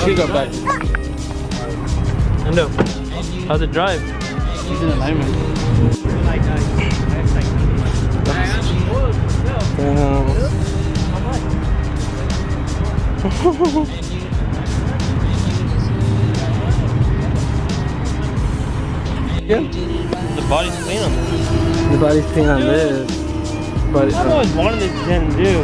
should go back. I know. How's it drive? He's in alignment. Yeah. The body's clean on this. The body's clean on this. But I've always wanted this Gen do.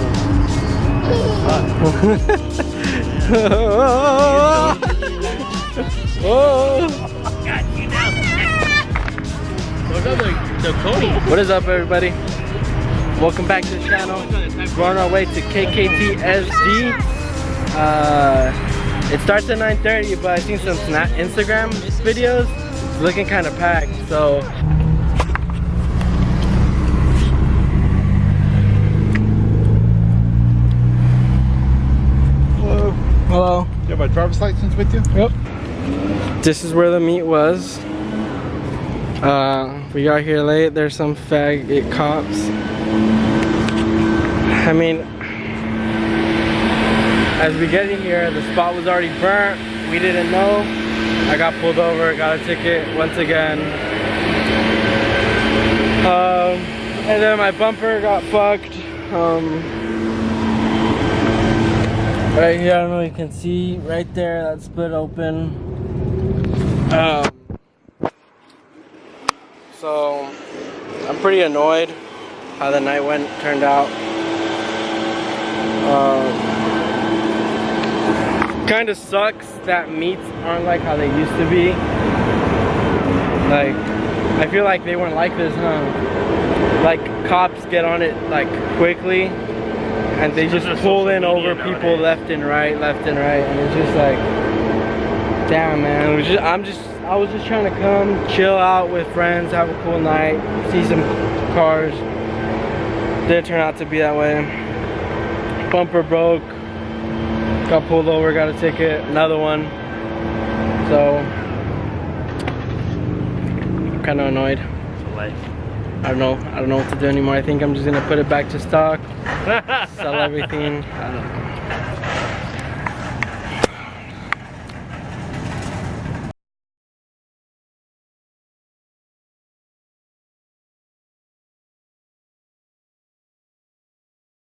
What is up, everybody? Welcome back to the channel. We're on our way to Kktsd. It starts at 9:30, but I seen some Instagram videos. It's looking kind of packed, so. Hello. You have a driver's license with you? Yep. This is where the meet was. We got here late. There's some faggot cops. I mean, as we get in here, the spot was already burnt. We didn't know. I got pulled over, got a ticket once again. And then my bumper got fucked. Right here, I don't know if you can see right there, that split open. So I'm pretty annoyed how the night turned out. Kind of sucks that meets aren't like how they used to be. Like, I feel like they weren't like this, huh? Like, cops get on it like quickly. And they just pull in over people left and right, and it's just like, damn, man. I was just trying to come, chill out with friends, have a cool night, see some cars. Didn't turn out to be that way. Bumper broke, got pulled over, got a ticket, another one. So, I'm kind of annoyed. I don't know what to do anymore. I think I'm just gonna put it back to stock, sell everything. I don't know.